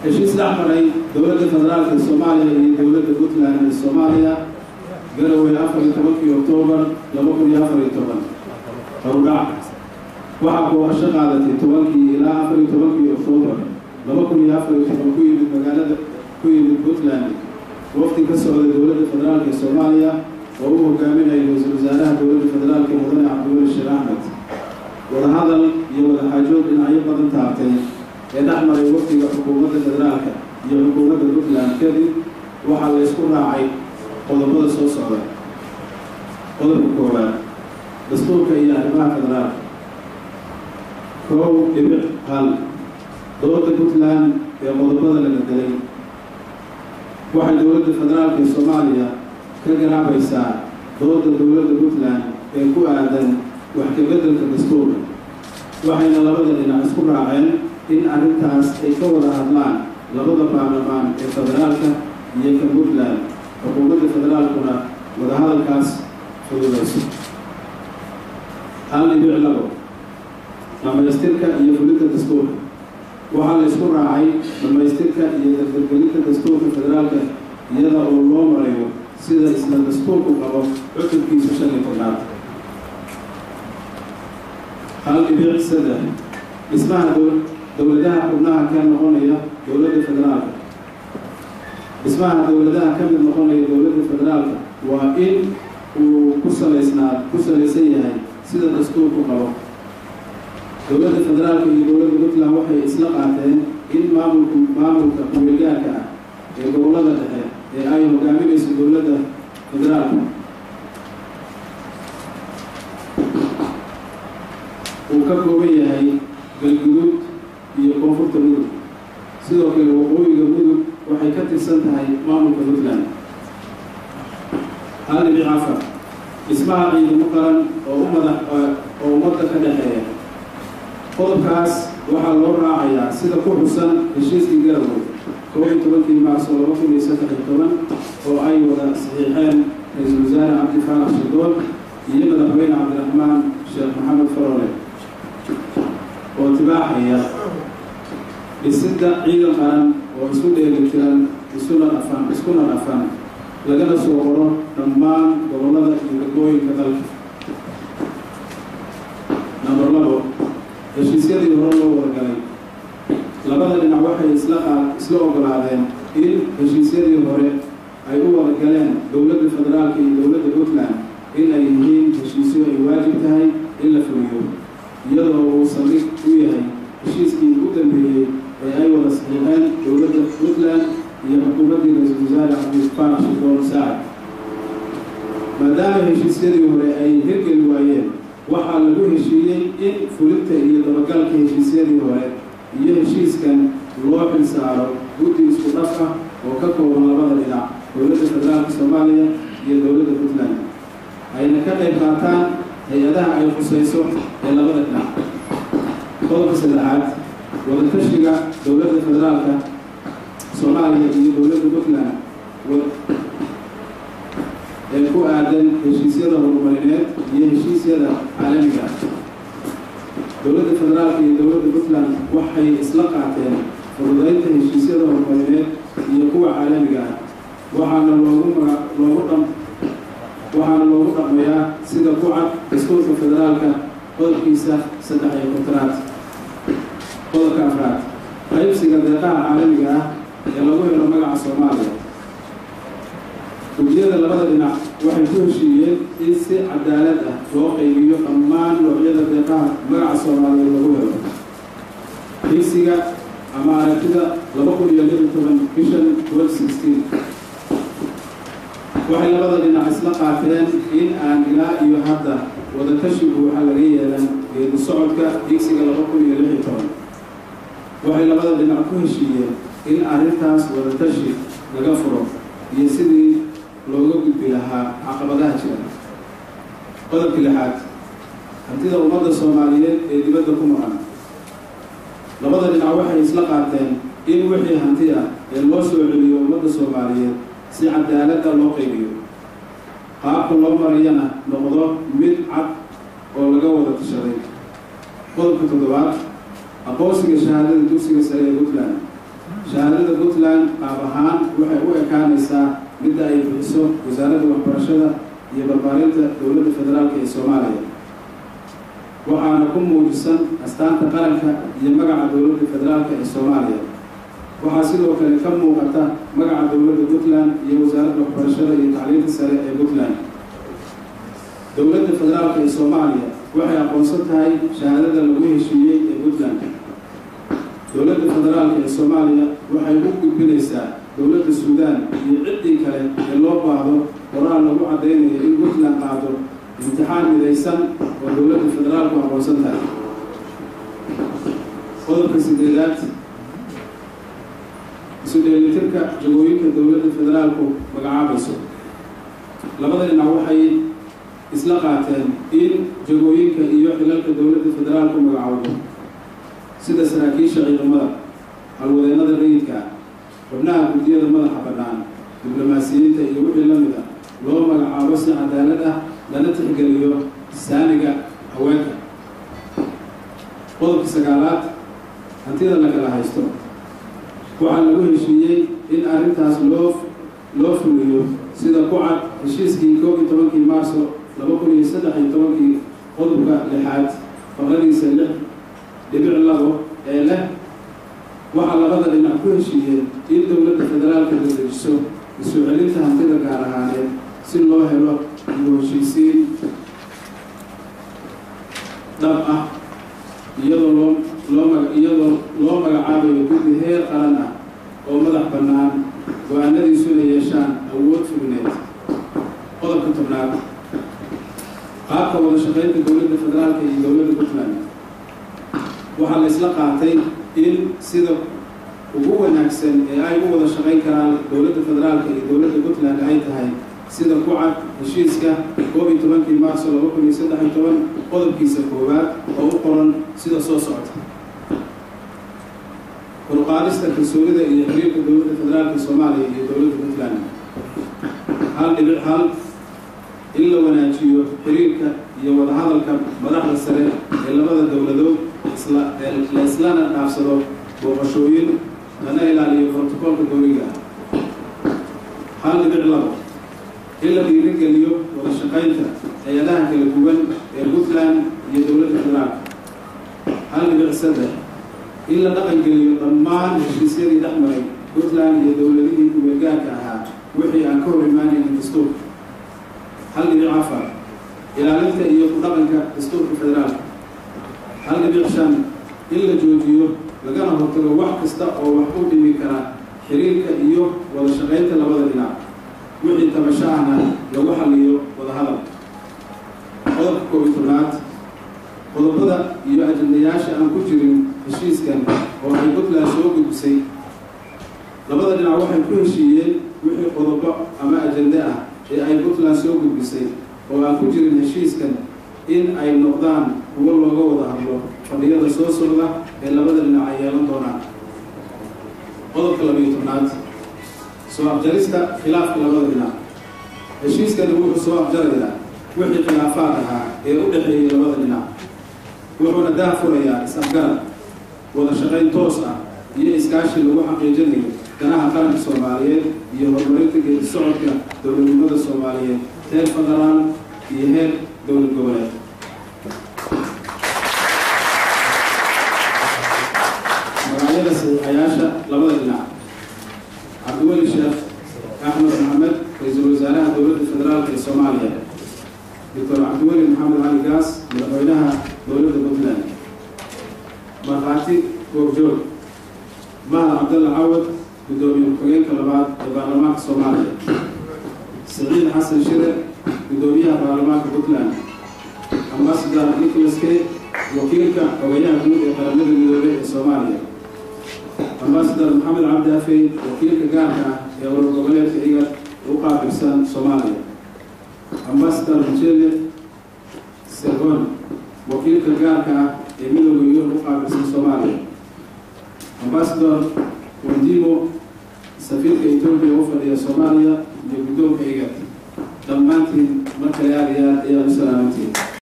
heshiis dhex maray dowladda federaalka Soomaaliya iyo dowladda Puntland ee Soomaaliya garowe 14 Oktoobar 2014 howlgac waxaa booqasho qaadatay 10 ilaa 14 Oktoobar 2014 ku yimid magaalada Puntland waqti ka socday dowladda federaalka Soomaaliya oo uu hogaaminayay ra'iisul wasaaraha dowladda federaalka mudane Cabdiweli Sheekh Axmed wadahadal iyo wadaxaajood dhinacyo badan taabtay ee dhex maray waqtiga xukuumadda federaalka iyo xukuumadda Puntland kadib waxaa la isku raacay qodobada soo socda qodobka koowaad dastuurka iyo arrimaha federaalka hal dowladda Puntland ee qodobada la bedelay waxay dowladda federaalka Soomaaliya ka garaabaysaa dowladda Puntland ee ku aadan wax ka bedelka dastuurka waxayna labada dhinac isku raaceen in arrintaas ay ka wada hadlaan labada baarlamaan ee federaalka iyo ka Puntland xukuumadda federaalkuna wada hadalkaas fududayso dhamaystirka iyo fulinta dastuurka waxaa la isku raacay dhamaystirka iyo dardargelinta dastuurka federaalka iyada oo loo marayo sida isla dastuurku qabo cutubkiisa 15 dhismaha dowladaha xubnaha ka noqonaya dowladda federaalka dhismaha dowladaha ka mid noqonaya dowladda federaalka waa in uu ku salaysan yahay sida dastuurku qabo dowladda federaalka iyo dowladda Puntland waxay isla qaateen in maamulka kumeelgaarka ah ee gobolada dhexe ee ay hogaaminayso dowladda federaalka uu ka kooban yahay galguduud iyo koonfurta mudug sidoo kale waqooyiga mudug waxay ka tirsan tahay maamulka Puntland dhismaha ciidamo qaran oo ummadda ka dhexeeya qodobkaas waxaa loo raacayaa sida ku xusan heshiiskii garowe 11 Maarso 2013 oo ay wada saxiixeen ra'iisul wasaare Cabdi Faarax Shirdoon iyo madaxweyne Cabdiraxmaan Sheekh Maxamed Faroole oo tibaaxaya dhisidda ciidan qaran oo isku dheelitiran iskuna dhafan lagana soo qoro dhammaan gobolada iyo degmooyinka dalka number 2 heshiisyadii hore loo wadagalay labada dhinac waxay isla ogolaadeen in heshiisyadii hore ay u wadagaleen dowladda federaalka iyo dowladda Puntland in ay yihiin heshiisyo ay waajib tahay in la fuliyo iyadoo uu saldhig u yahay heshiiskii ugu dambeeyey ee ay wada saxiixeen dowladda Puntland iyo xukuumadda ra'iisul wasaare Cabdi Faarax Shirdoon Saacid maadaama heshiisyadii hore ay hirgeli waayeen waxaa lagu heshiiyey in fulinta iyo dabagalka heshiisyadii hore iyo heshiiskan loo xilsaaro guddi isku dhaf ah oo ka kooban labada dhinac dowladda federaalka Soomaaliya iyo dowladda Puntland ayna ka qayb qaataan hay-adaha ay khusayso ee labada dhinac qodobka 3 wada tashiga dowladda federaalka Soomaaliya iyo dowladda Puntland ee ku aadan heshiisyada horumarineed iyo heshiisyada caalamiga ah dowladda federaalka iyo dowladda Puntland waxay isla qaateen fududeynta heshiisyada horumarineed iyo kuwa caalamiga ah waxaana loogu dhaqmayaa sida ku cad dastuurka federaalka qodobkiisa 3 qodobka 4 qaybsiga deeqaha caalamiga ah ee lagu helo magaca Soomaaliya gudiyada labada dhinac waxay ku heshiiyeen in si cadaalad ah loo qaybiyo dhammaan noocyada deeqaha magaca Soomaaliya lagu helo heshiiska ama aragtida 2016 waxay labada dhinac isla qaateen in aan ilaa iyo hadda wada tashigu waxa laga yeelan geedi socodka heshiiska 2016 waxay labada dhinac ku heshiiyeen in arrintaas wada tashi laga furo iyo sidii looga gudbi lahaa caqabadaha jira qodobka 6 hantida ummadda Soomaaliyeed ee dibadda ku maqan labada dhinac waxay isla qaateen in wixii hanti ah ee loo soo celiyo ummadda Soomaaliyeed si cadaalad ah loo qaybiyo qaabka loo mariyana noqdo mid cad oo laga wada tashaday qodobka 7 aqoonsiga shahaadada dugsiga sare ee Puntland shahaadada Puntland qaab ahaan waxay u ekaanaysaa mid ay bixiso wasaaradda waxbarashada iyo barbaarinta dowladda federaalka ee Soomaaliya waxaana ku muujisan astaanta qaranka iyo magaca dowladda federaalka ee Soomaaliya waxaa sidoo kale ka muuqata magaca dowladda Puntland iyo wasaaradda waxbarashada iyo tacliinta sare ee Puntland dowladda federaalka ee Soomaaliya waxay aqoonsan tahay shahaadada lagu heshiiyey ee Puntland dowladda federaalka ee Soomaaliya waxay u gudbinaysaa dowladda Suudaan iyo ciddii kale ee loo baahdo qoraal lagu cadeynayo in Puntland qaado imtixaan midaysan oo dowladda federaalku aqoonsan tahay qodobka 8 isu dheelitirka jagooyinka dowladda federaalku magacaabayso labada dhinac waxay isla qaateen in jagooyinka iyo xilalka dowladda federaalku magacaabo sida saraakiisha ciidamada halwadeennada rayidka xubnaha guddiyada madaxa bannaan diblomaasiyiinta iyo wixii la mid ah loo magacaabo si cadaalad ah lana tixgeliyo saamiga haweenka qodobka 9 hantida la kala haysto waxaa lagu heshiiyey in arrintaas loo fuliyo sida ku cad heshiiskii 11 Maarso 2013 qodobka 6 faqradiisa 6.2 ee leh waxaa labada dhinac ku heshiiyeen in dowladda federaalka dedejiso isu celinta hantida gaar ahaaneed si loo helo heshiisiin dhab ah iyadoo loo magacaabayo guddi heer qaran ah oo madax bannaan go-aanadiisuna yeeshaan awood fulineed qodobka 10 qaabka wada shaqaynta dowladda federaalka iyo dowladda Puntland waxaa la isla qaatay in sida ugu wanaagsan ee ay u wada shaqayn karaan dowladda federaalka iyo dowladda Puntland ay tahay sida ku cad heshiiska 11 Maarso 2013 qodobkiisa 1 oo u qoran sida soo socota qorqaadista kalsoonida iyo xiriirka dowladda federaalka Soomaaliya iyo dowladda Puntland hal in la wanaajiyo xiriirka iyo wada hadalka madaxda sare ee labada dowladood islana dhaafsado booqashooyin lana ilaaliyo protokolka dowliga hal in la dhiirigeliyo wada shaqaynta hay'adaha kala duwan ee Puntland iyo dowladda federaalka hal in la dhaqangeliyo dhammaan heshiisyadii dhexmaray Puntland iyo dowladihii ku-meelgaarka ahaa wixii aan ka hor imaanaynin dastuurka hal ilaalinta iyo ku dhaqanka dastuurka federaalka hal in la joojiyo lagana hortago wax kasta oo wax u dhimi kara xiriirka iyo wada shaqaynta labada dhinac wixii tabashahana lagu xalliyo wada hadal qodobka 11 qodobada iyo ajandayaasha aan ku jirin heshiiskan oo ay Puntland soo gudbisay labada dhinac waxay ku heshiiyeen wixii qodobo ama ajanda ah ee ay Puntland soo gudbisay oo aan ku jirin heshiiskan in ay noqdaan kuwo looga wada hadlo fadhiyada soo socda ee labada dhinac ay yeelan doonaan qodobka 12 soo afjarista khilaafka labada dhinac heshiiskan wuxuu soo afjarayaa wixii khilaafaad ahaa ee u dhaxeeyay labada dhinac wuxuuna daahfurayaa is-afgarad wada shaqayn toos ah iyo iskaashi lagu xaqiijinayo danaha qaranka Soomaaliyeed iyo horumarinta geedi socodka dowladnimada Soomaaliyeed heer federaal iyo heer dowlad goboleed magacyada saxiixayaasha labada dhinac Cabdiweli Sheekh Axmed Maxamed ra'iisul wasaaraha dowladda federaalka ee Soomaaliya Dr. Cabdiweli Maxamed Ali Gaas madaxweynaha dowladda Puntland markhaati goobjoog Mahad Cabdalla Cawad gudoomiye ku-xigeenka labaad ee baarlamaanka Soomaaliya Saciid Xasan Shire gudoomiyaha baarlamaanka Puntland Ambassador Nicholas K wakiilka xogayaha guud ee qaramada midoobay ee Soomaaliya Ambassador Maxamed Cabdi Afey wakiilka gaarka ah ee urur goboleedka IGAD u qaabilsan Soomaaliya Ambassador Michele Sergon wakiilka gaarka ah ee midowga Yurub u qaabilsan Soomaaliya Ambassador Wandimo safiirka Itoobiya u fadhiya Soomaaliya iyo guddoonka IGAD dhammaantiin markale aad iyo aad ayaa u salaamantiin